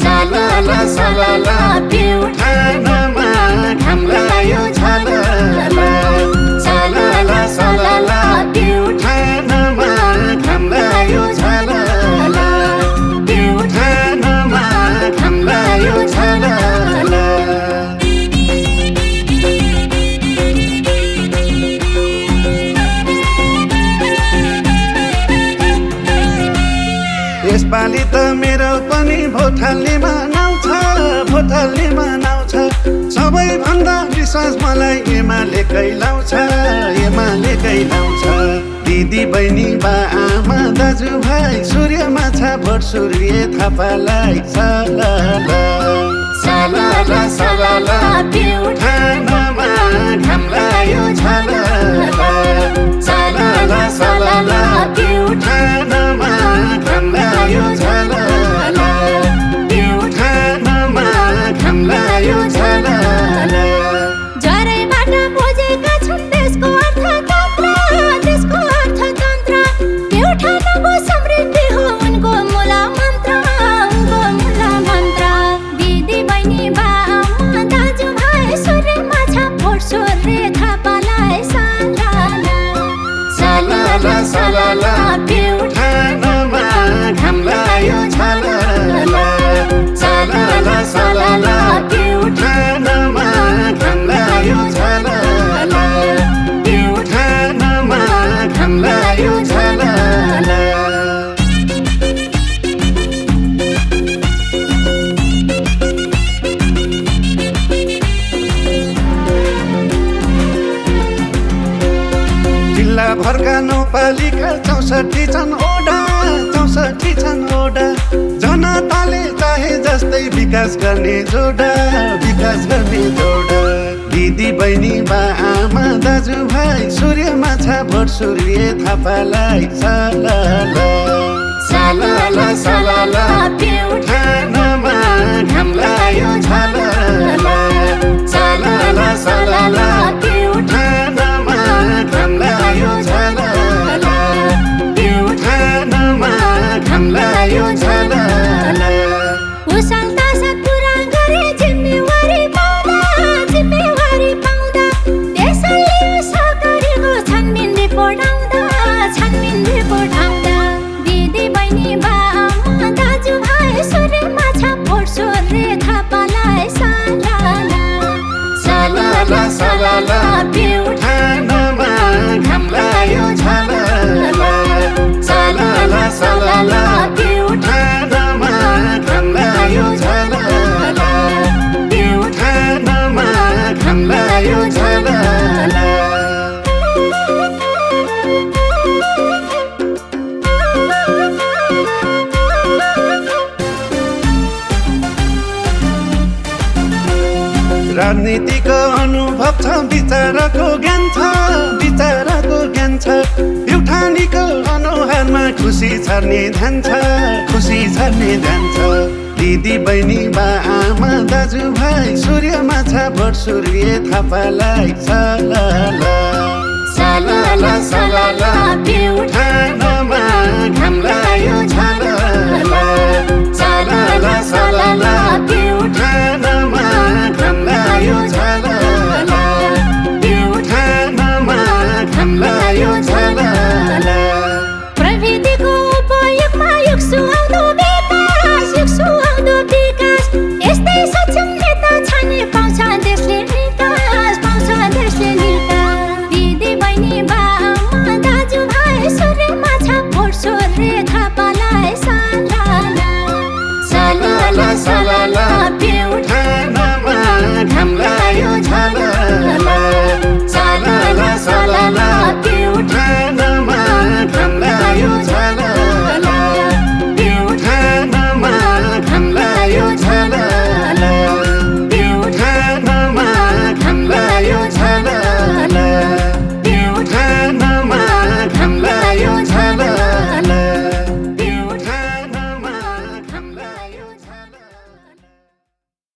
सालाला सालाला प्युठानमा घाम लाग्यो छालाला सालाला सालाला प्युठानमा घाम लाग्यो छालाला प्युठानमा घाम लाग्यो छालाला यसपालि त मेरो पनि भोटालले मनाउँछ सबैभन्दा विश्वास मलाई एमाले कैलाउँछ दिदी बहिनी बा आमा दाजुभाइ सूर्य माछा भोट सूर्य थापालाई सालाला सालाला सालाला प्युठानमा घाम लाग्यो छालाला सालाला सालाला प्युठानमा घाम लाग्यो छालाला प्युठानमा घाम लाग्यो छालाला जरैबाट बुझेका छन् देशको अर्थतन्त्र प्युठानको समृद्धि हो उनको मूल मन्त्र दिदी बहिनी बा आमा दाजुभाइ सूर्य माछा भोट सूर्य थापालाई सालाला सालाला सालाला प्युठानमा घाम लाग्यो छालाला सालाला सालाला प्युठानमा घाम लाग्यो छालाला प्युठानमा घाम लाग्यो छालाला जिल्ला भरका नौपालिका 64 छन् ओडा जनताले चाहे जस्तै विकास गर्ने जोडा दिदी बहिनी बा आमा दाजुभाइ सूर्य माछा भोट सूर्य थापालाई सालाला सालाला सालाला प्युठानमा घाम लाग्यो छालाला सालाला सालाला प्युठानमा घाम लाग्यो छालाला प्युठानमा घाम लाग्यो छालाला उसाल्दा सतपुरा गरे जिम्मेवारी पाउँदा देशले सहकारीको छानबिन रिपोर्ट आउँदा दिदी बहिनी बा आमा दाजुभाइ सूर्य माछा भोट सूर्य थापालाई सालाला सालाला सालाला प्युठानमा घाम लाग्यो छालाला सालाला सालाला प्युठानमा घाम लाग्यो छालाला प्युठानमा घाम लाग्यो छालाला राजनीतिको अनुभव छ विचारको ज्ञान छ प्युठानीको अनुहारमा खुसी छर्ने ध्यान छ दिदी बहिनी बा आमा दाजुभाइ सूर्य माछा भोट सूर्य थापालाई सालाला सालाला सालाला प्युठानमा घाम लाग्यो छालाला सालाला सालाला प्युठानमा